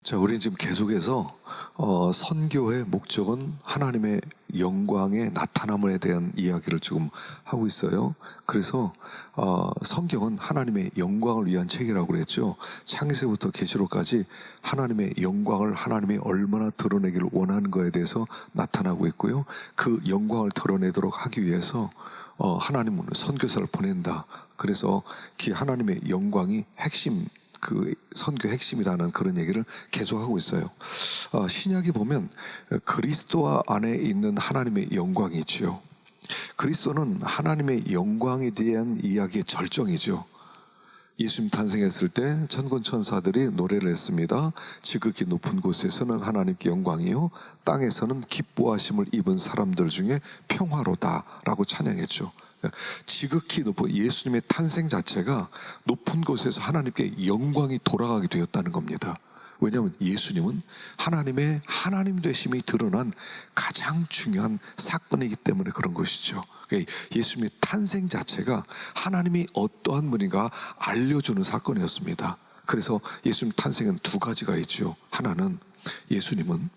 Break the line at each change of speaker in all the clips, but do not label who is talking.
자, 우리는 지금 계속해서 선교의 목적은 하나님의 영광의 나타남에 대한 이야기를 지금 하고 있어요. 그래서 성경은 하나님의 영광을 위한 책이라고 그랬죠. 창세부터 계시록까지 하나님의 영광을 하나님이 얼마나 드러내기를 원하는 거에 대해서 나타나고 있고요. 그 영광을 드러내도록 하기 위해서 하나님은 선교사를 보낸다. 그래서 그 하나님의 영광이 핵심, 그 선교 핵심이라는 그런 얘기를 계속하고 있어요. 신약에 보면 그리스도 안에 있는 하나님의 영광이 있죠. 그리스도는 하나님의 영광에 대한 이야기의 절정이죠. 예수님 탄생했을 때 천군 천사들이 노래를 했습니다. 지극히 높은 곳에서는 하나님께 영광이요, 땅에서는 기뻐하심을 입은 사람들 중에 평화로다 라고 찬양했죠. 지극히 높은 예수님의 탄생 자체가 높은 곳에서 하나님께 영광이 돌아가게 되었다는 겁니다. 왜냐하면 예수님은 하나님의 하나님 되심이 드러난 가장 중요한 사건이기 때문에 그런 것이죠. 그러니까 예수님의 탄생 자체가 하나님이 어떠한 분인가 알려주는 사건이었습니다. 그래서 예수님 탄생은 두 가지가 있죠. 하나는 예수님은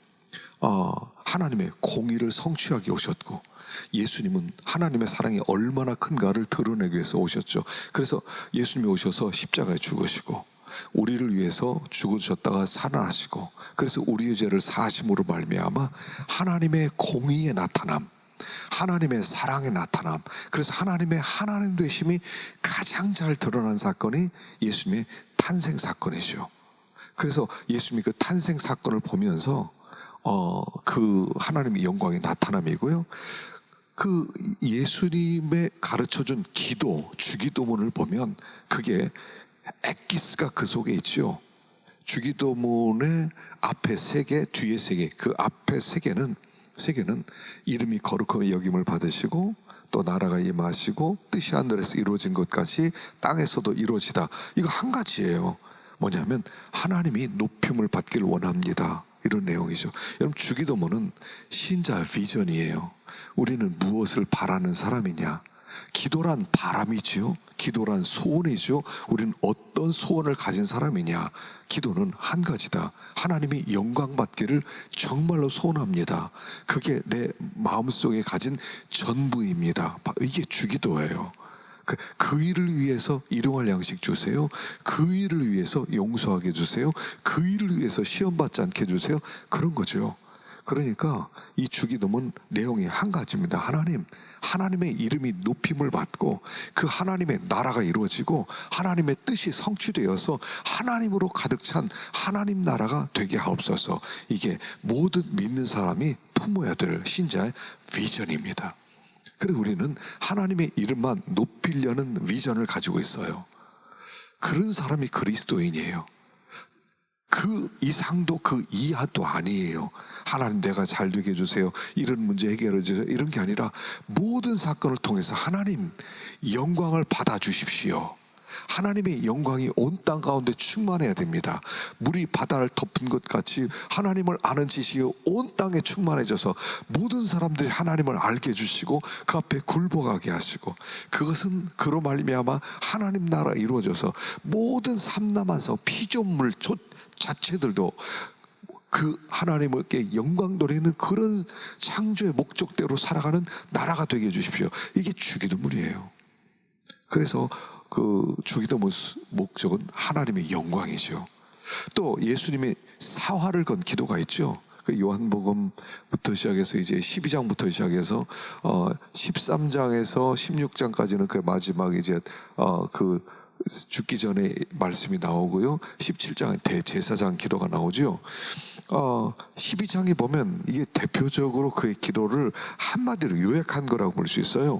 하나님의 공의를 성취하기 오셨고, 예수님은 하나님의 사랑이 얼마나 큰가를 드러내기 위해서 오셨죠. 그래서 예수님이 오셔서 십자가에 죽으시고 우리를 위해서 죽으셨다가 살아나시고, 그래서 우리의 죄를 사하심으로 말미암아 하나님의 공의의 나타남, 하나님의 사랑의 나타남, 그래서 하나님의 하나님 되심이 가장 잘 드러난 사건이 예수님의 탄생 사건이죠. 그래서 예수님이 그 탄생 사건을 보면서 그 하나님의 영광의 나타남이고요, 그 예수님의 가르쳐준 기도, 주기도문을 보면 그게 엑기스가 그 속에 있죠. 주기도문의 앞에 세 개, 뒤에 세 개, 그 앞에 세 개는 이름이 거룩함의 여김을 받으시고 또 나라가 임하시고 뜻이 하늘에서 이루어진 것까지 땅에서도 이루어지다. 이거 한 가지예요. 뭐냐면 하나님이 높임을 받기를 원합니다, 이런 내용이죠. 여러분, 주기도문은 신자의 비전이에요. 우리는 무엇을 바라는 사람이냐? 기도란 바람이지요. 기도란 소원이죠. 우리는 어떤 소원을 가진 사람이냐? 기도는 한 가지다. 하나님이 영광 받기를 정말로 소원합니다. 그게 내 마음속에 가진 전부입니다. 이게 주기도예요. 그 일을 위해서 일용할 양식 주세요. 그 일을 위해서 용서하게 해주세요. 그 일을 위해서 시험 받지 않게 해주세요. 그런 거죠. 그러니까 이 주기도문 내용이 한 가지입니다. 하나님의 이름이 높임을 받고 그 하나님의 나라가 이루어지고 하나님의 뜻이 성취되어서 하나님으로 가득 찬 하나님 나라가 되게 하옵소서. 이게 모든 믿는 사람이 품어야 될 신자의 비전입니다. 그래서 우리는 하나님의 이름만 높이려는 비전을 가지고 있어요. 그런 사람이 그리스도인이에요. 그 이상도 그 이하도 아니에요. 하나님, 내가 잘 되게 해주세요, 이런 문제 해결해 주세요, 이런 게 아니라 모든 사건을 통해서 하나님 영광을 받아주십시오. 하나님의 영광이 온 땅 가운데 충만해야 됩니다. 물이 바다를 덮은 것 같이 하나님을 아는 지식이 온 땅에 충만해져서 모든 사람들이 하나님을 알게 해주시고 그 앞에 굴복하게 하시고, 그것은 그로 말미암아 하나님 나라가 이루어져서 모든 삼남한성 피조물 자체들도 그 하나님께 영광 돌리는 그런 창조의 목적대로 살아가는 나라가 되게 해주십시오. 이게 주기도문이에요. 그래서 그 주기도문 목적은 하나님의 영광이죠. 또 예수님이 사활을 건 기도가 있죠. 그 요한복음부터 시작해서 이제 12장부터 시작해서 13장에서 16장까지는 그 마지막 이제 그 죽기 전에 말씀이 나오고요, 17장에 대제사장 기도가 나오죠. 12장에 보면 이게 대표적으로 그의 기도를 한마디로 요약한 거라고 볼 수 있어요.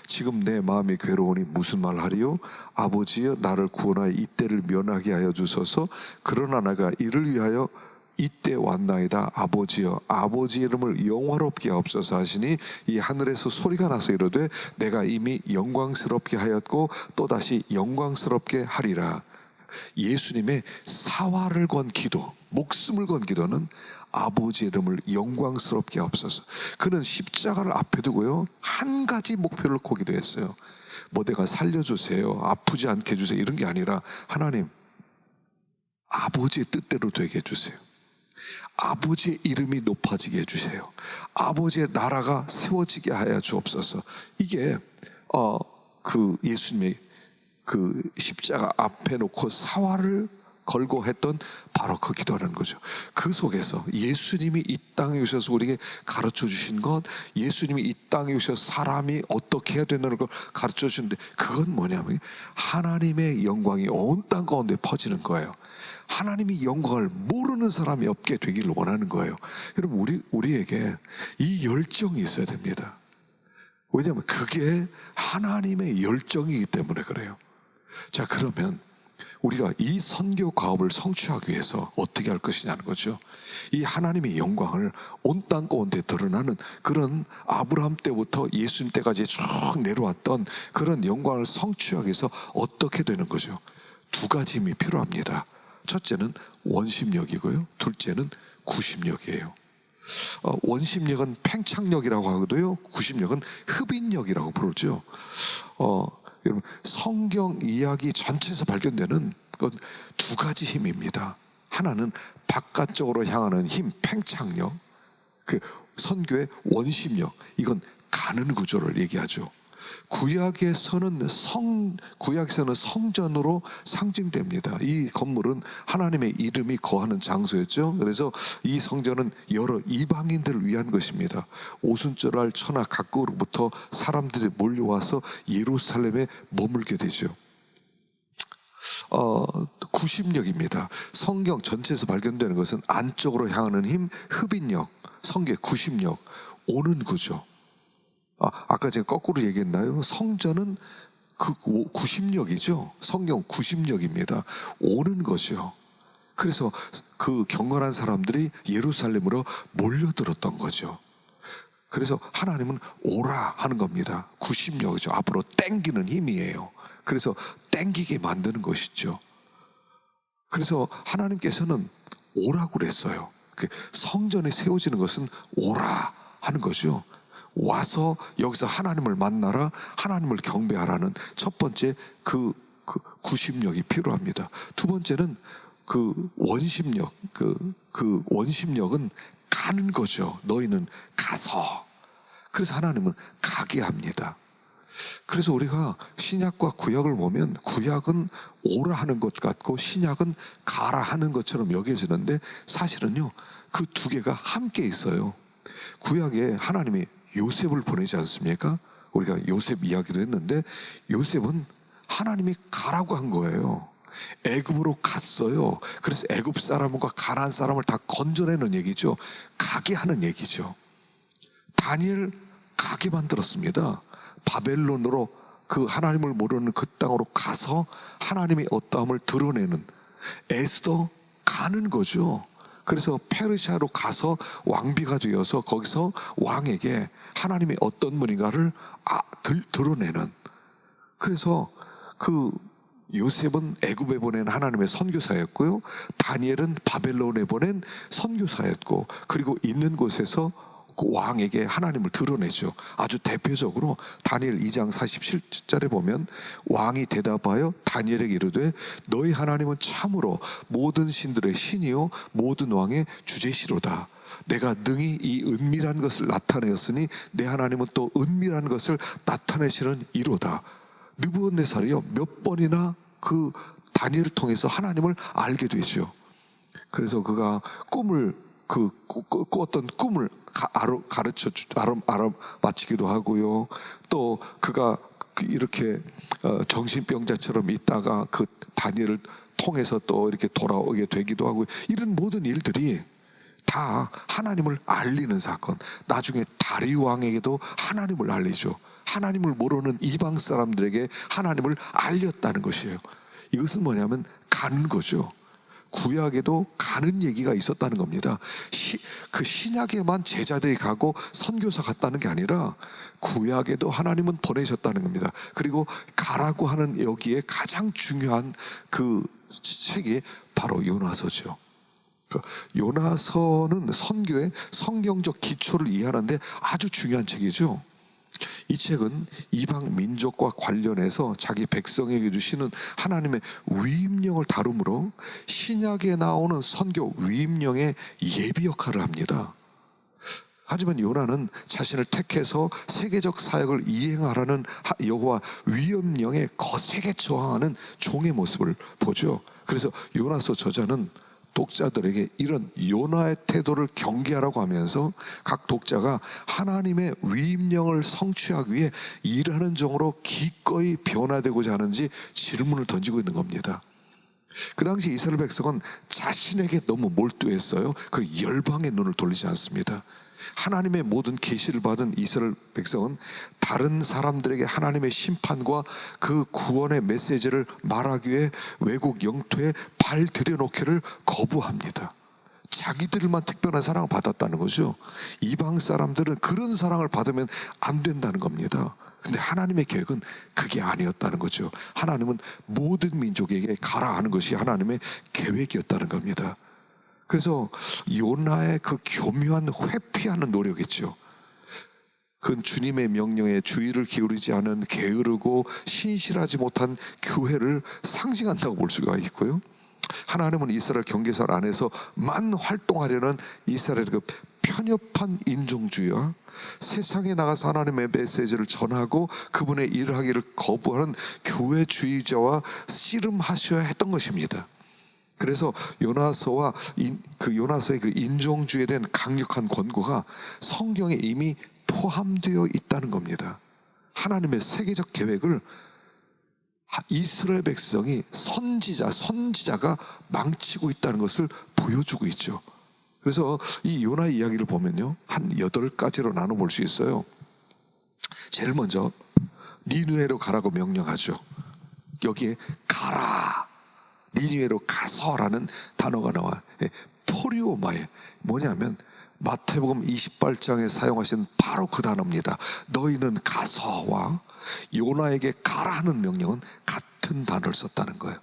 지금 내 마음이 괴로우니 무슨 말하리요? 아버지여, 나를 구원하여 이때를 면하게 하여 주소서. 그러나 내가 이를 위하여 이때 왔나이다. 아버지여, 아버지 이름을 영화롭게 하옵소서 하시니 이 하늘에서 소리가 나서 이르되 내가 이미 영광스럽게 하였고 또다시 영광스럽게 하리라. 예수님의 사활을 건 기도, 목숨을 건 기도는 아버지 이름을 영광스럽게 하옵소서. 그는 십자가를 앞에 두고요, 한 가지 목표를 놓고 기도했어요. 뭐 내가 살려주세요, 아프지 않게 해주세요, 이런 게 아니라 하나님, 아버지의 뜻대로 되게 해주세요. 아버지의 이름이 높아지게 해주세요. 아버지의 나라가 세워지게 하여 주옵소서. 이게 예수님의 그 십자가 앞에 놓고 사활을 걸고 했던 바로 그 기도라는 거죠. 그 속에서 예수님이 이 땅에 오셔서 우리에게 가르쳐 주신 것, 예수님이 이 땅에 오셔서 사람이 어떻게 해야 된다는 걸 가르쳐 주시는데, 그건 뭐냐면 하나님의 영광이 온 땅 가운데 퍼지는 거예요. 하나님의 영광을 모르는 사람이 없게 되기를 원하는 거예요. 여러분, 우리에게 이 열정이 있어야 됩니다. 왜냐하면 그게 하나님의 열정이기 때문에 그래요. 자, 그러면 우리가 이 선교 과업을 성취하기 위해서 어떻게 할 것이냐는 거죠. 이 하나님의 영광을 온 땅 가운데 드러나는 그런 아브라함 때부터 예수님 때까지 쭉 내려왔던 그런 영광을 성취하기 위해서 어떻게 되는 거죠? 두 가지 힘이 필요합니다. 첫째는 원심력이고요, 둘째는 구심력이에요. 원심력은 팽창력이라고 하고도요, 구심력은 흡인력이라고 부르죠. 여러분, 성경 이야기 전체에서 발견되는 건 두 가지 힘입니다. 하나는 바깥쪽으로 향하는 힘, 팽창력, 그 선교의 원심력, 이건 가는 구조를 얘기하죠. 구약에서는 성전으로 상징됩니다. 이 건물은 하나님의 이름이 거하는 장소였죠. 그래서 이 성전은 여러 이방인들을 위한 것입니다. 오순절날 천하 각국으로부터 사람들이 몰려와서 예루살렘에 머물게 되죠. 구심력입니다. 성경 전체에서 발견되는 것은 안쪽으로 향하는 힘, 흡인력, 성경의 구심력, 오는 구조. 아까 제가 거꾸로 얘기했나요? 성전은 그 구심력이죠. 성경 구심력입니다. 오는 거죠. 그래서 그 경건한 사람들이 예루살렘으로 몰려들었던 거죠. 그래서 하나님은 오라 하는 겁니다. 구심력이죠. 앞으로 땡기는 힘이에요. 그래서 땡기게 만드는 것이죠. 그래서 하나님께서는 오라고 그랬어요. 성전이 세워지는 것은 오라 하는 거죠. 와서 여기서 하나님을 만나라, 하나님을 경배하라는 첫 번째 그 구심력이 필요합니다. 두 번째는 그 원심력, 그 원심력은 가는 거죠. 너희는 가서. 그래서 하나님은 가게 합니다. 그래서 우리가 신약과 구약을 보면 구약은 오라 하는 것 같고 신약은 가라 하는 것처럼 여겨지는데, 사실은요, 그 두 개가 함께 있어요. 구약에 하나님이 요셉을 보내지 않습니까? 우리가 요셉 이야기도 했는데, 요셉은 하나님이 가라고 한 거예요. 애굽으로 갔어요. 그래서 애굽 사람과 가나안 사람을 다 건져내는 얘기죠. 가게 하는 얘기죠. 다니엘 가게 만들었습니다. 바벨론으로, 그 하나님을 모르는 그 땅으로 가서 하나님의 어떠함을 드러내는, 에스더 가는 거죠. 그래서 페르시아로 가서 왕비가 되어서 거기서 왕에게 하나님의 어떤 분인가를 드러내는. 그래서 그 요셉은 애굽에 보낸 하나님의 선교사였고요, 다니엘은 바벨론에 보낸 선교사였고, 그리고 있는 곳에서 그 왕에게 하나님을 드러내죠. 아주 대표적으로 다니엘 2장 47절에 보면 왕이 대답하여 다니엘에게 이르되 너희 하나님은 참으로 모든 신들의 신이요 모든 왕의 주제시로다. 내가 능히 이 은밀한 것을 나타내었으니 내 하나님은 또 은밀한 것을 나타내시는 이로다. 느부갓네살이요 몇 번이나 그 다니엘을 통해서 하나님을 알게 되죠. 그래서 그가 꾸었던 꿈을 가르쳐 알아맞히기도 하고요. 또 그가 이렇게 정신병자처럼 있다가 그 다니엘을 통해서 또 이렇게 돌아오게 되기도 하고, 이런 모든 일들이 다 하나님을 알리는 사건. 나중에 다리우 왕에게도 하나님을 알리죠. 하나님을 모르는 이방 사람들에게 하나님을 알렸다는 것이에요. 이것은 뭐냐면 가는 거죠. 구약에도 가는 얘기가 있었다는 겁니다. 그 신약에만 제자들이 가고 선교사 갔다는 게 아니라 구약에도 하나님은 보내셨다는 겁니다. 그리고 가라고 하는 여기에 가장 중요한 그 책이 바로 요나서죠. 요나서는 선교의 성경적 기초를 이해하는데 아주 중요한 책이죠. 이 책은 이방 민족과 관련해서 자기 백성에게 주시는 하나님의 위임령을 다루므로 신약에 나오는 선교 위임령의 예비 역할을 합니다. 하지만 요나는 자신을 택해서 세계적 사역을 이행하라는 여호와 위임령에 거세게 저항하는 종의 모습을 보죠. 그래서 요나서 저자는 독자들에게 이런 요나의 태도를 경계하라고 하면서 각 독자가 하나님의 위임령을 성취하기 위해 일하는 종으로 기꺼이 변화되고자 하는지 질문을 던지고 있는 겁니다. 그 당시 이스라엘 백성은 자신에게 너무 몰두했어요. 그 열방의 눈을 돌리지 않습니다. 하나님의 모든 계시를 받은 이스라엘 백성은 다른 사람들에게 하나님의 심판과 그 구원의 메시지를 말하기 위해 외국 영토에 발 들여놓기를 거부합니다. 자기들만 특별한 사랑을 받았다는 거죠. 이방 사람들은 그런 사랑을 받으면 안 된다는 겁니다. 근데 하나님의 계획은 그게 아니었다는 거죠. 하나님은 모든 민족에게 가라 하는 것이 하나님의 계획이었다는 겁니다. 그래서 요나의 그 교묘한 회피하는 노력이죠. 그건 주님의 명령에 주의를 기울이지 않은 게으르고 신실하지 못한 교회를 상징한다고 볼 수가 있고요. 하나님은 이스라엘 경계선 안에서만 활동하려는 이스라엘의 그 편협한 인종주의와 세상에 나가서 하나님의 메시지를 전하고 그분의 일을 하기를 거부하는 교회주의자와 씨름하셔야 했던 것입니다. 그래서 요나서와 요나서의 그 인종주의에 대한 강력한 권고가 성경에 이미 포함되어 있다는 겁니다. 하나님의 세계적 계획을 이스라엘 백성이 선지자가 망치고 있다는 것을 보여주고 있죠. 그래서 이 요나의 이야기를 보면요, 한 8가지로 나눠볼 수 있어요. 제일 먼저 니느웨로 가라고 명령하죠. 여기에 가라, 니느웨로 가서라는 단어가 나와요. 포리오마에 뭐냐면 마태복음 28장에 사용하신 바로 그 단어입니다. 너희는 가서와 요나에게 가라 하는 명령은 같은 단어를 썼다는 거예요.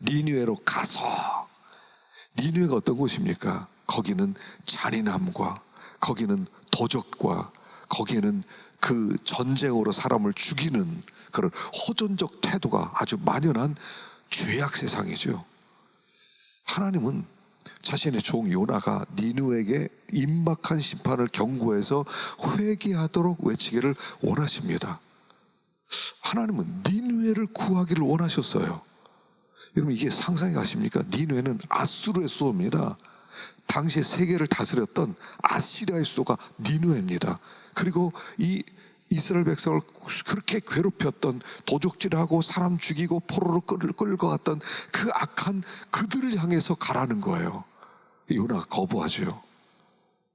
니느웨로 가서. 니느웨가 어떤 곳입니까? 거기는 잔인함과 거기는 도적과 거기는 그 전쟁으로 사람을 죽이는 그런 호전적 태도가 아주 만연한 죄악 세상이죠. 하나님은 자신의 종 요나가 니느웨에게 임박한 심판을 경고해서 회개하도록 외치기를 원하십니다. 하나님은 니느웨를 구하기를 원하셨어요. 여러분, 이게 상상이 가십니까? 니느웨는 아수르의 수도입니다. 당시에 세계를 다스렸던 아시리아의 수도가 니느웨입니다. 그리고 이 이스라엘 백성을 그렇게 괴롭혔던, 도적질하고 사람 죽이고 포로로 끌고 갔던 그 악한 그들을 향해서 가라는 거예요. 요나가 거부하죠.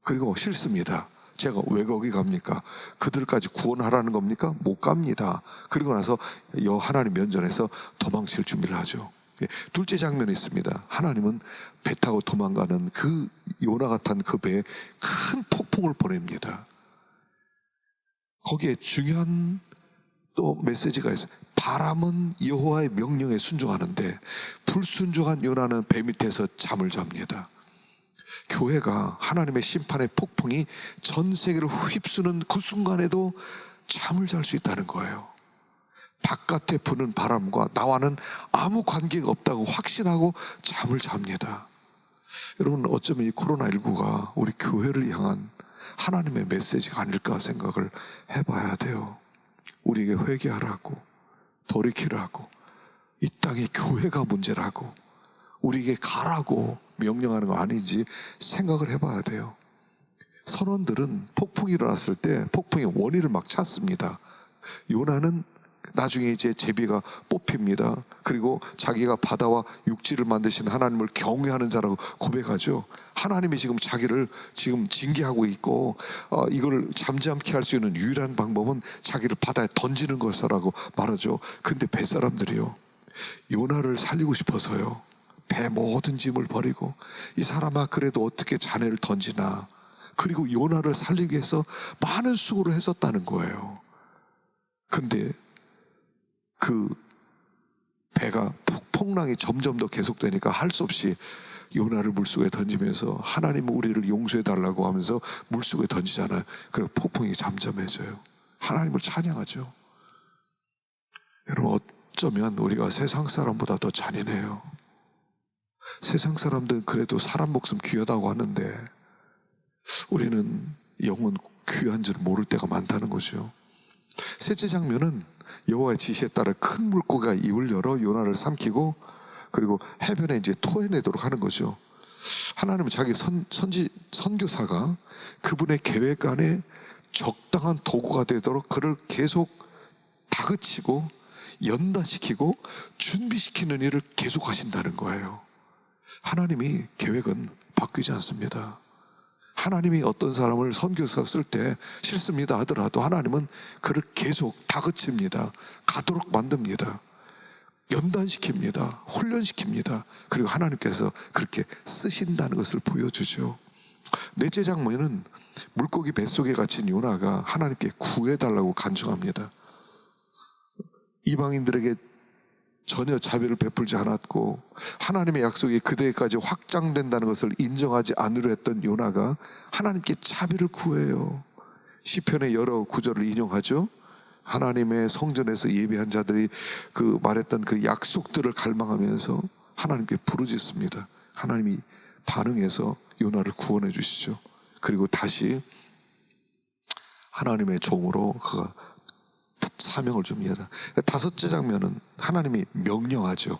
그리고 싫습니다. 제가 왜 거기 갑니까? 그들까지 구원하라는 겁니까? 못 갑니다. 그리고 나서 하나님 면전에서 도망칠 준비를 하죠. 둘째 장면이 있습니다. 하나님은 배 타고 도망가는 그 요나가 탄 그 배에 큰 폭풍을 보냅니다. 거기에 중요한 또 메시지가 있어요. 바람은 여호와의 명령에 순종하는데 불순종한 요나는 배 밑에서 잠을 잡니다. 교회가 하나님의 심판의 폭풍이 전 세계를 휩쓰는 그 순간에도 잠을 잘 수 있다는 거예요. 바깥에 부는 바람과 나와는 아무 관계가 없다고 확신하고 잠을 잡니다. 여러분, 어쩌면 이 코로나19가 우리 교회를 향한 하나님의 메시지가 아닐까 생각을 해봐야 돼요. 우리에게 회개하라고, 돌이키라고, 이 땅의 교회가 문제라고, 우리에게 가라고 명령하는 거 아닌지 생각을 해봐야 돼요. 선원들은 폭풍이 일어났을 때 폭풍의 원인을 막 찾습니다. 요나는 나중에 이제 제비가 뽑힙니다. 그리고 자기가 바다와 육지를 만드신 하나님을 경외하는 자라고 고백하죠. 하나님이 지금 자기를 지금 징계하고 있고 이걸 잠잠케 할 수 있는 유일한 방법은 자기를 바다에 던지는 것이라고 말하죠. 근데 뱃사람들이요, 요나를 살리고 싶어서요, 배 모든 짐을 버리고 이 사람아 그래도 어떻게 자네를 던지나, 그리고 요나를 살리기 위해서 많은 수고를 했었다는 거예요. 근데 그 배가 폭풍랑이 점점 더 계속되니까 할 수 없이 요나를 물속에 던지면서 하나님은 우리를 용서해 달라고 하면서 물속에 던지잖아요. 그리고 폭풍이 잠잠해져요. 하나님을 찬양하죠. 여러분, 어쩌면 우리가 세상 사람보다 더 잔인해요. 세상 사람들은 그래도 사람 목숨 귀하다고 하는데 우리는 영혼 귀한 줄 모를 때가 많다는 거죠. 셋째 장면은 여호와의 지시에 따라 큰 물고기가 입을 열어 요나를 삼키고 그리고 해변에 이제 토해내도록 하는 거죠. 하나님은 자기 선교사가 그분의 계획 안에 적당한 도구가 되도록 그를 계속 다그치고 연단시키고 준비시키는 일을 계속 하신다는 거예요. 하나님이 계획은 바뀌지 않습니다. 하나님이 어떤 사람을 선교사 쓸 때 싫습니다 하더라도 하나님은 그를 계속 다그칩니다. 가도록 만듭니다. 연단시킵니다. 훈련시킵니다. 그리고 하나님께서 그렇게 쓰신다는 것을 보여주죠. 넷째 장면은 물고기 뱃속에 갇힌 요나가 하나님께 구해달라고 간청합니다. 이방인들에게 전혀 자비를 베풀지 않았고 하나님의 약속이 그들에게까지 확장된다는 것을 인정하지 않으려 했던 요나가 하나님께 자비를 구해요. 시편의 여러 구절을 인용하죠. 하나님의 성전에서 예배한 자들이 그 말했던 그 약속들을 갈망하면서 하나님께 부르짖습니다. 하나님이 반응해서 요나를 구원해 주시죠. 그리고 다시 하나님의 종으로 그가 사명을 좀 이해하다. 다섯째 장면은 하나님이 명령하죠.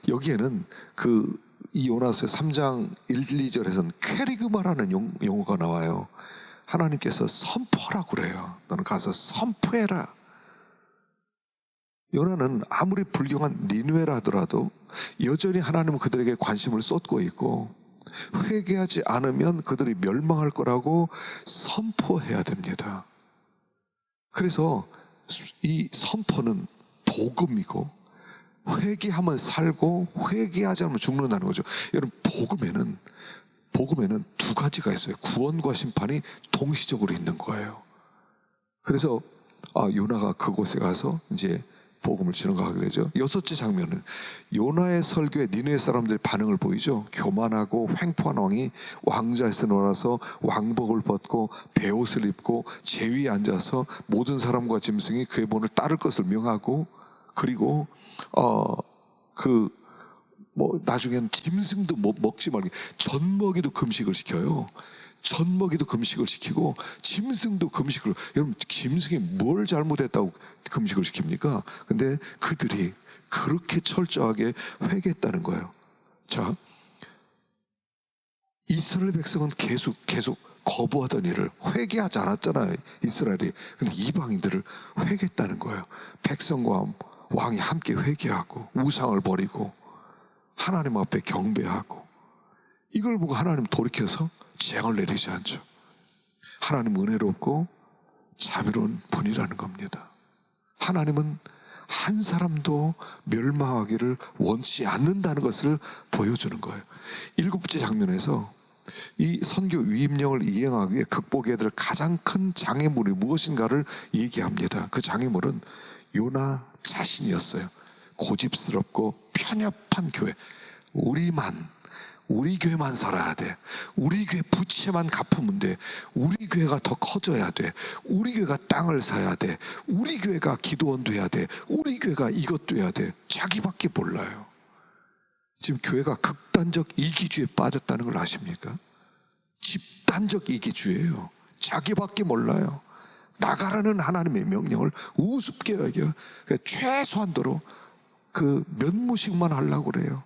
여기에는 이 요나서의 3장 1, 2절에서는 퀘리그마라는 용어가 나와요. 하나님께서 선포하라고 그래요. 너는 가서 선포해라. 요나는 아무리 불경한 니느웨라 하더라도 여전히 하나님은 그들에게 관심을 쏟고 있고 회개하지 않으면 그들이 멸망할 거라고 선포해야 됩니다. 그래서 이 선포는 복음이고 회개하면 살고 회개하지 않으면 죽는다는 거죠. 여러분, 복음에는 두 가지가 있어요. 구원과 심판이 동시적으로 있는 거예요. 그래서 요나가 그곳에 가서 이제 복음을 전하게 되죠. 여섯째 장면은 요나의 설교에 니느웨 사람들의 반응을 보이죠. 교만하고 횡포한 왕이 왕자에서 놀아서 왕복을 벗고 베옷을 입고 제위에 앉아서 모든 사람과 짐승이 그의 본을 따를 것을 명하고 그리고 나중에는 짐승도 먹지 말게 젖 먹이도 금식을 시켜요. 젖 먹이도 금식을 시키고 짐승도 금식을. 여러분, 짐승이 뭘 잘못했다고 금식을 시킵니까? 근데 그들이 그렇게 철저하게 회개했다는 거예요. 자, 이스라엘 백성은 계속 거부하던 일을 회개하지 않았잖아요, 이스라엘이. 근데 이방인들을 회개했다는 거예요. 백성과 왕이 함께 회개하고 우상을 버리고 하나님 앞에 경배하고. 이걸 보고 하나님 돌이켜서 재앙을 내리지 않죠. 하나님 은혜롭고 자비로운 분이라는 겁니다. 하나님은 한 사람도 멸망하기를 원치 않는다는 것을 보여주는 거예요. 7번째 장면에서 이 선교 위임령을 이행하기 위해 극복해야 될 가장 큰 장애물이 무엇인가를 얘기합니다. 그 장애물은 요나 자신이었어요. 고집스럽고 편협한 교회. 우리 교회만 살아야 돼. 우리 교회 부채만 갚으면 돼. 우리 교회가 더 커져야 돼. 우리 교회가 땅을 사야 돼. 우리 교회가 기도원 돼야 돼. 우리 교회가 이것 돼야 돼. 자기밖에 몰라요. 지금 교회가 극단적 이기주의에 빠졌다는 걸 아십니까? 집단적 이기주의예요. 자기밖에 몰라요. 나가라는 하나님의 명령을 우습게 여겨요. 최소한도로 그 면무식만 하려고 그래요.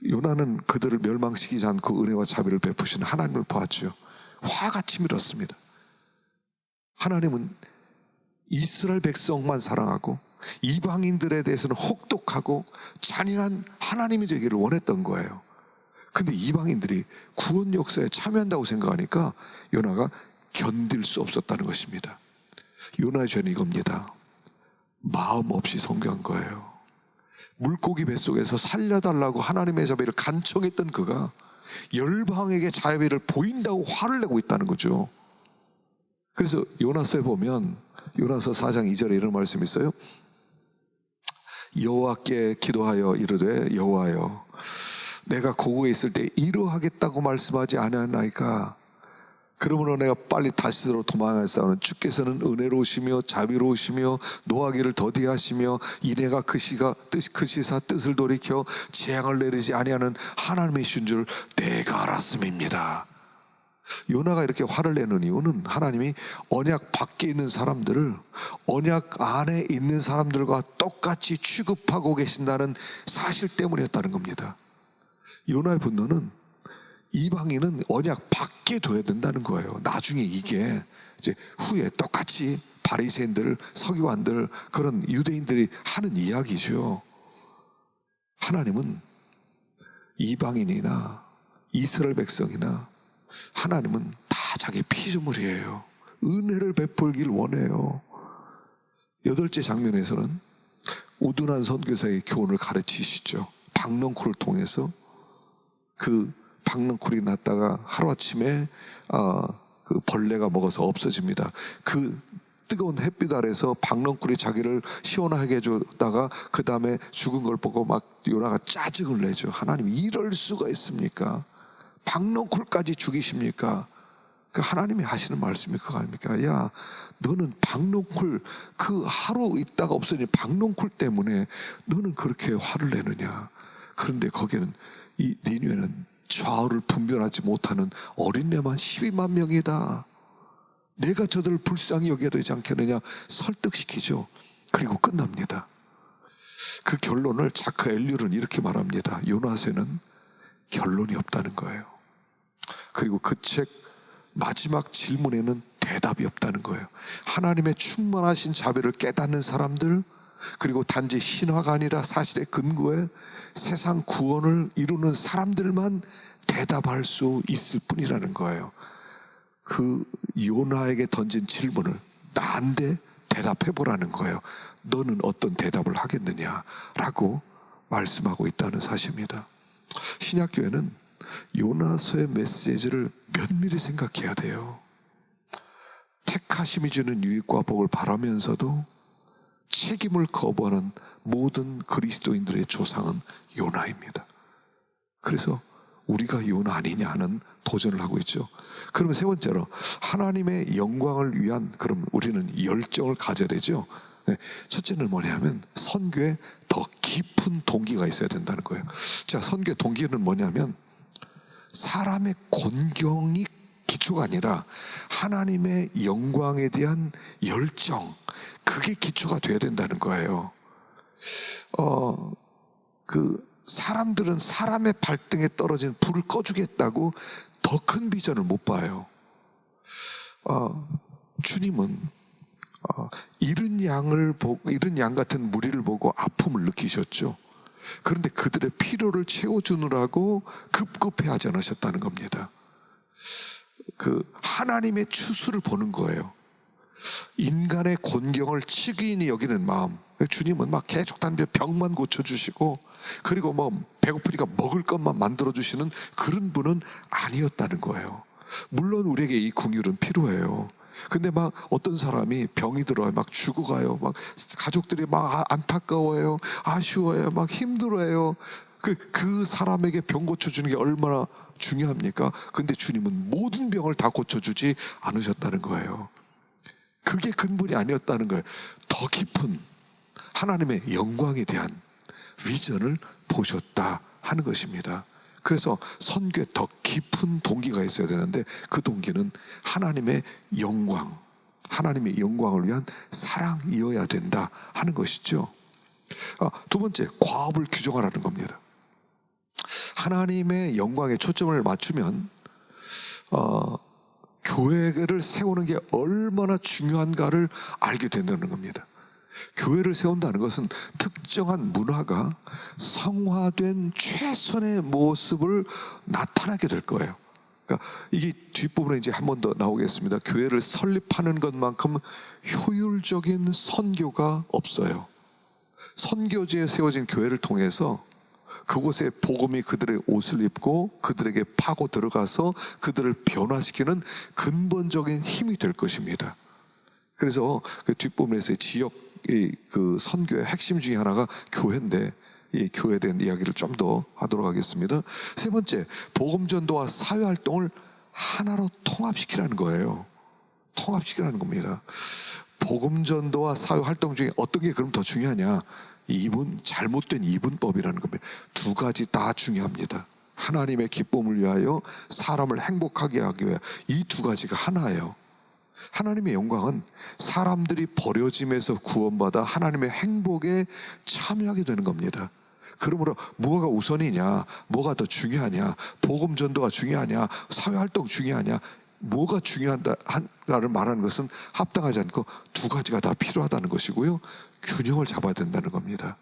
요나는 그들을 멸망시키지 않고 은혜와 자비를 베푸신 하나님을 보았죠. 화가 치밀었습니다. 하나님은 이스라엘 백성만 사랑하고 이방인들에 대해서는 혹독하고 잔인한 하나님이 되기를 원했던 거예요. 근데 이방인들이 구원 역사에 참여한다고 생각하니까 요나가 견딜 수 없었다는 것입니다. 요나의 죄는 이겁니다. 마음 없이 섬겨한 거예요. 물고기 뱃속에서 살려달라고 하나님의 자비를 간청했던 그가 열방에게 자비를 보인다고 화를 내고 있다는 거죠. 그래서 요나서에 보면 요나서 4장 2절에 이런 말씀이 있어요. 여호와께 기도하여 이르되 여호와여 내가 고국에 있을 때 이러하겠다고 말씀하지 아니하나이까. 그러므로 내가 빨리 다시스로 도망하사오는 주께서는 은혜로우시며 자비로우시며 노하기를 더디하시며 이내가 그 시사 뜻을 돌이켜 재앙을 내리지 아니하는 하나님이신 줄 내가 알았음입니다. 요나가 이렇게 화를 내는 이유는 하나님이 언약 밖에 있는 사람들을 언약 안에 있는 사람들과 똑같이 취급하고 계신다는 사실 때문이었다는 겁니다. 요나의 분노는 이방인은 언약 밖에 둬야 된다는 거예요. 나중에 이게 이제 후에 똑같이 바리새인들, 서기관들, 그런 유대인들이 하는 이야기죠. 하나님은 이방인이나 이스라엘 백성이나 하나님은 다 자기 피조물이에요. 은혜를 베풀길 원해요. 8째 장면에서는 우둔한 선교사의 교훈을 가르치시죠. 박넝쿨을 통해서 그 박넝쿨이 났다가 하루아침에 그 벌레가 먹어서 없어집니다. 그 뜨거운 햇빛 아래서 박넝쿨이 자기를 시원하게 해주다가 그 다음에 죽은 걸 보고 막 요나가 짜증을 내죠. 하나님 이럴 수가 있습니까? 박넝쿨까지 죽이십니까? 그 하나님이 하시는 말씀이 그거 아닙니까? 야, 너는 박넝쿨 그 하루 있다가 없어진 박넝쿨 때문에 너는 그렇게 화를 내느냐? 그런데 거기는 이 니느웨는 좌우를 분별하지 못하는 어린애만 12만 명이다. 내가 저들을 불쌍히 여겨야 되지 않겠느냐 설득시키죠. 그리고 끝납니다. 그 결론을 자크 엘률은 이렇게 말합니다. 요나서에는 결론이 없다는 거예요. 그리고 그 책 마지막 질문에는 대답이 없다는 거예요. 하나님의 충만하신 자비를 깨닫는 사람들, 그리고 단지 신화가 아니라 사실의 근거에 세상 구원을 이루는 사람들만 대답할 수 있을 뿐이라는 거예요. 그 요나에게 던진 질문을 나한테 대답해보라는 거예요. 너는 어떤 대답을 하겠느냐라고 말씀하고 있다는 사실입니다. 신약교회는 요나서의 메시지를 면밀히 생각해야 돼요. 택하심이 주는 유익과 복을 바라면서도 책임을 거부하는 모든 그리스도인들의 조상은 요나입니다. 그래서 우리가 요나 아니냐 하는 도전을 하고 있죠. 그러면 세 번째로 하나님의 영광을 위한 그럼 우리는 열정을 가져야 되죠. 첫째는 뭐냐면 선교에 더 깊은 동기가 있어야 된다는 거예요. 자, 선교의 동기는 뭐냐면 사람의 곤경이 기초가 아니라 하나님의 영광에 대한 열정, 그게 기초가 돼야 된다는 거예요. 사람들은 사람의 발등에 떨어진 불을 꺼주겠다고 더 큰 비전을 못 봐요. 주님은 이른 양 같은 무리를 보고 아픔을 느끼셨죠. 그런데 그들의 필요를 채워주느라고 급급해하지 않으셨다는 겁니다. 그 하나님의 추수를 보는 거예요. 인간의 곤경을 치기인이 여기는 마음. 주님은 막 계속 병만 고쳐주시고 그리고 뭐 배고프니까 먹을 것만 만들어주시는 그런 분은 아니었다는 거예요. 물론 우리에게 이 긍휼은 필요해요. 근데 막 어떤 사람이 병이 들어요. 막 죽어가요. 막 가족들이 막 안타까워해요. 아쉬워해요. 막 힘들어해요. 그 사람에게 병 고쳐주는 게 얼마나 중요합니까? 근데 주님은 모든 병을 다 고쳐주지 않으셨다는 거예요. 그게 근본이 아니었다는 거예요. 더 깊은 하나님의 영광에 대한 비전을 보셨다 하는 것입니다. 그래서 선교에 더 깊은 동기가 있어야 되는데 그 동기는 하나님의 영광, 하나님의 영광을 위한 사랑이어야 된다 하는 것이죠. 두 번째, 과업을 규정하라는 겁니다. 하나님의 영광에 초점을 맞추면 교회를 세우는 게 얼마나 중요한가를 알게 된다는 겁니다. 교회를 세운다는 것은 특정한 문화가 성화된 최선의 모습을 나타나게 될 거예요. 그러니까 이게 뒷부분에 이제 한 번 더 나오겠습니다. 교회를 설립하는 것만큼 효율적인 선교가 없어요. 선교지에 세워진 교회를 통해서 그곳에 복음이 그들의 옷을 입고 그들에게 파고 들어가서 그들을 변화시키는 근본적인 힘이 될 것입니다. 그래서 그 뒷부분에서 지역 그 선교의 핵심 중에 하나가 교회인데 이 교회에 대한 이야기를 좀 더 하도록 하겠습니다. 세 번째, 복음 전도와 사회 활동을 하나로 통합시키라는 거예요. 통합시키라는 겁니다. 복음 전도와 사회 활동 중에 어떤 게 그럼 더 중요하냐? 잘못된 이분법이라는 겁니다. 두 가지 다 중요합니다. 하나님의 기쁨을 위하여 사람을 행복하게 하기 위해 이 두 가지가 하나예요. 하나님의 영광은 사람들이 버려짐에서 구원받아 하나님의 행복에 참여하게 되는 겁니다. 그러므로 뭐가 우선이냐, 뭐가 더 중요하냐, 복음 전도가 중요하냐, 사회 활동 중요하냐, 뭐가 중요하다를 말하는 것은 합당하지 않고 두 가지가 다 필요하다는 것이고요, 균형을 잡아야 된다는 겁니다.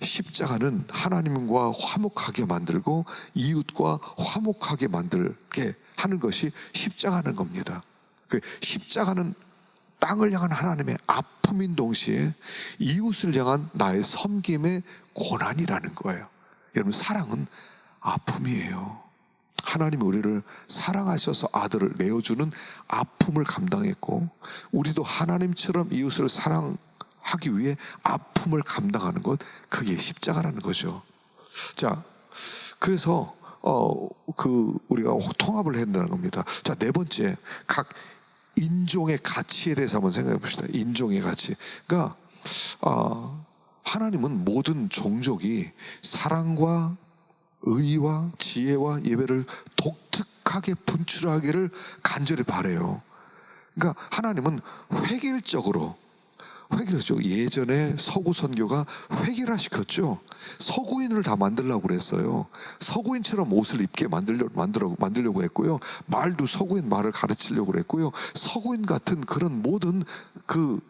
십자가는 하나님과 화목하게 만들고 이웃과 화목하게 만들게 하는 것이 십자가는 겁니다. 십자가는 땅을 향한 하나님의 아픔인 동시에 이웃을 향한 나의 섬김의 고난이라는 거예요. 여러분, 사랑은 아픔이에요. 하나님이 우리를 사랑하셔서 아들을 내어주는 아픔을 감당했고, 우리도 하나님처럼 이웃을 사랑하기 위해 아픔을 감당하는 것, 그게 십자가라는 거죠. 자, 그래서 우리가 통합을 해야 된다는 겁니다. 자, 네 번째, 각 인종의 가치에 대해서 한번 생각해 봅시다. 인종의 가치. 그러니까 하나님은 모든 종족이 사랑과 의와 지혜와 예배를 독특하게 분출하기를 간절히 바라요. 그러니까 하나님은 획일적으로 예전에 서구 선교가 획일화시켰죠. 서구인을 다 만들려고 그랬어요. 서구인처럼 옷을 입게 만들려고 했고요. 말도 서구인 말을 가르치려고 그랬고요. 서구인 같은 그런 모든 그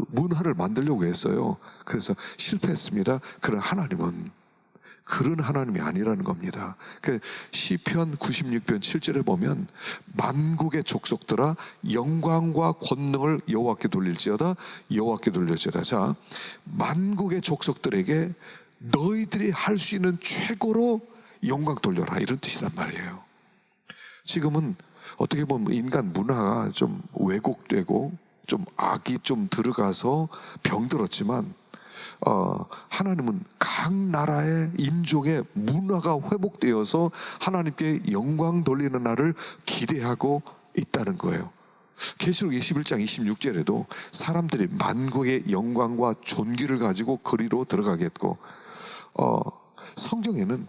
문화를 만들려고 했어요. 그래서 실패했습니다. 그런 하나님은 그런 하나님이 아니라는 겁니다. 시편 96편 7절에 보면 만국의 족속들아 영광과 권능을 여호와께 돌릴지어다, 여호와께 돌릴지어다. 자, 만국의 족속들에게 너희들이 할 수 있는 최고로 영광 돌려라, 이런 뜻이란 말이에요. 지금은 어떻게 보면 인간 문화가 좀 왜곡되고 좀 악이 좀 들어가서 병들었지만, 하나님은 각 나라의 인종의 문화가 회복되어서 하나님께 영광 돌리는 날을 기대하고 있다는 거예요. 계시록 21장 26절에도 사람들이 만국의 영광과 존귀를 가지고 그리로 들어가겠고, 성경에는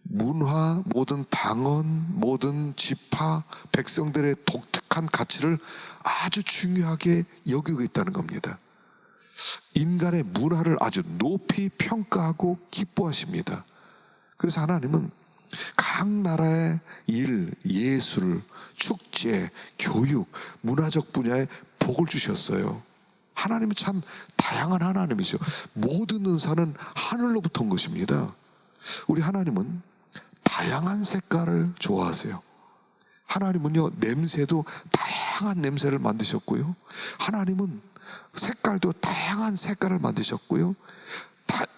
문화, 모든 방언, 모든 지파, 백성들의 독특한 가치를 아주 중요하게 여기고 있다는 겁니다. 인간의 문화를 아주 높이 평가하고 기뻐하십니다. 그래서 하나님은 각 나라의 일, 예술, 축제, 교육, 문화적 분야에 복을 주셨어요. 하나님은 참 다양한 하나님이죠. 모든 은사는 하늘로부터 온 것입니다. 우리 하나님은 다양한 색깔을 좋아하세요. 하나님은요, 냄새도 다양한 냄새를 만드셨고요, 하나님은 색깔도 다양한 색깔을 만드셨고요,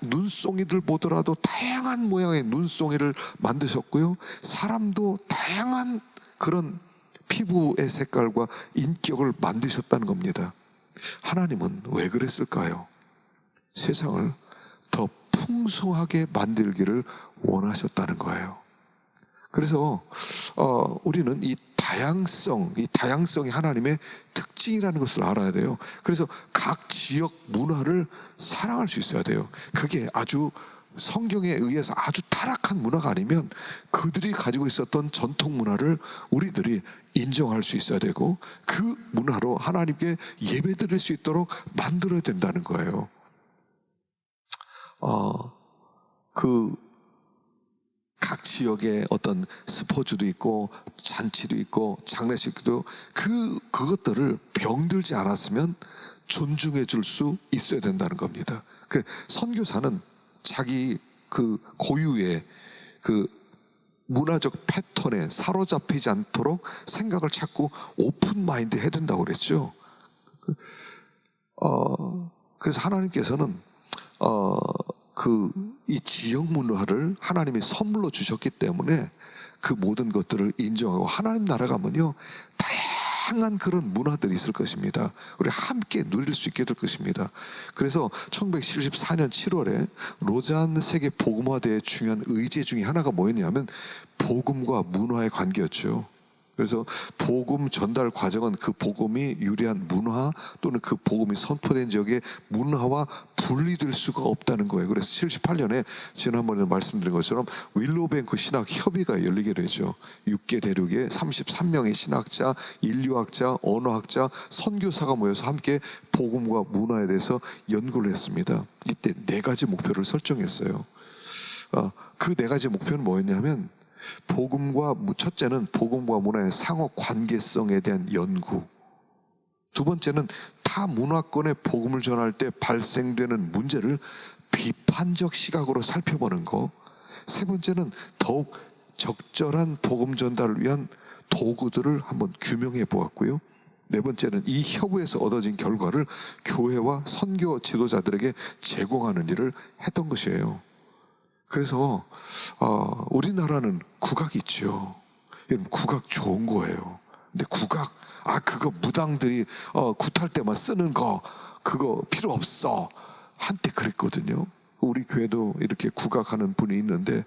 눈송이들 보더라도 다양한 모양의 눈송이를 만드셨고요, 사람도 다양한 그런 피부의 색깔과 인격을 만드셨다는 겁니다. 하나님은 왜 그랬을까요? 세상을 더 풍성하게 만들기를 원하셨다는 거예요. 그래서 우리는 이 다양성이 하나님의 특징이라는 것을 알아야 돼요. 그래서 각 지역 문화를 사랑할 수 있어야 돼요. 그게 아주 성경에 의해서 아주 타락한 문화가 아니면 그들이 가지고 있었던 전통 문화를 우리들이 인정할 수 있어야 되고, 그 문화로 하나님께 예배드릴 수 있도록 만들어야 된다는 거예요. 각 지역에 어떤 스포츠도 있고 잔치도 있고 장례식도 그것들을 병들지 않았으면 존중해 줄 수 있어야 된다는 겁니다. 선교사는 자기 고유의 문화적 패턴에 사로잡히지 않도록 생각을 찾고 오픈 마인드 해야 된다고 그랬죠. 그래서 하나님께서는 이 지역 문화를 하나님이 선물로 주셨기 때문에 그 모든 것들을 인정하고, 하나님 나라 가면요, 다양한 그런 문화들이 있을 것입니다. 우리 함께 누릴 수 있게 될 것입니다. 그래서 1974년 7월에 로잔 세계 복음화대회의 중요한 의제 중에 하나가 뭐였냐면 복음과 문화의 관계였죠. 그래서 복음 전달 과정은 그 복음이 유리한 문화 또는 그 복음이 선포된 지역의 문화와 분리될 수가 없다는 거예요. 그래서 78년에 지난번에 말씀드린 것처럼 윌로우뱅크 신학 협의가 열리게 되죠. 6개 대륙의 33명의 신학자, 인류학자, 언어학자, 선교사가 모여서 함께 복음과 문화에 대해서 연구를 했습니다. 이때 4가지 목표를 설정했어요. 그 4가지 목표는 뭐였냐면, 첫째는 복음과 문화의 상호 관계성에 대한 연구, 두 번째는 타 문화권의 복음을 전할 때 발생되는 문제를 비판적 시각으로 살펴보는 것, 세 번째는 더욱 적절한 복음 전달을 위한 도구들을 한번 규명해 보았고요, 네 번째는 이 협의에서 얻어진 결과를 교회와 선교 지도자들에게 제공하는 일을 했던 것이에요. 그래서 우리나라는 국악이 있죠. 여러분, 국악 좋은 거예요. 근데 국악, 그거 무당들이 굿할 때만 쓰는 거, 그거 필요 없어, 한때 그랬거든요. 우리 교회도 이렇게 국악하는 분이 있는데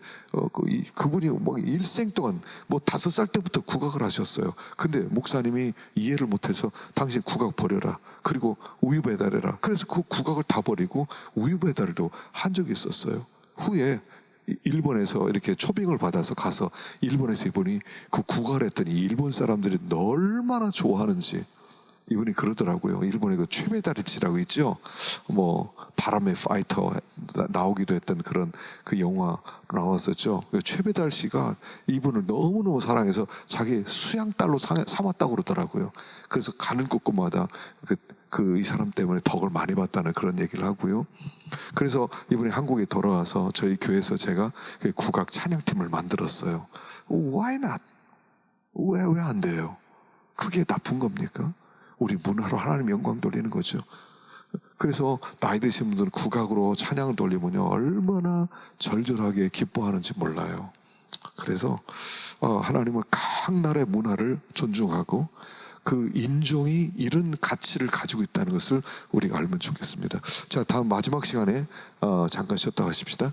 그분이 뭐 일생 동안 5살 때부터 국악을 하셨어요. 근데 목사님이 이해를 못해서 당신 국악 버려라, 그리고 우유 배달해라. 그래서 그 국악을 다 버리고 우유 배달도 한 적이 있었어요. 후에 일본에서 이렇게 초빙을 받아서 가서 일본에서 이분이 그 국악을 했더니 일본 사람들이 얼마나 좋아하는지 이분이 그러더라고요. 일본에 그 최배다리치라고 있죠. 바람의 파이터 나오기도 했던 그런 그 영화 나왔었죠. 최배달 씨가 이분을 너무너무 사랑해서 자기 수양딸로 삼았다고 그러더라고요. 그래서 가는 곳곳마다 이 사람 때문에 덕을 많이 봤다는 그런 얘기를 하고요. 그래서 이분이 한국에 돌아와서 저희 교회에서 제가 국악 찬양팀을 만들었어요. Why not? 왜 안 돼요? 그게 나쁜 겁니까? 우리 문화로 하나님 영광 돌리는 거죠. 그래서 나이 드신 분들은 국악으로 찬양을 돌리면요, 얼마나 절절하게 기뻐하는지 몰라요. 그래서 하나님은 각 나라의 문화를 존중하고 그 인종이 이런 가치를 가지고 있다는 것을 우리가 알면 좋겠습니다. 자, 다음 마지막 시간에 잠깐 쉬었다 가십시다.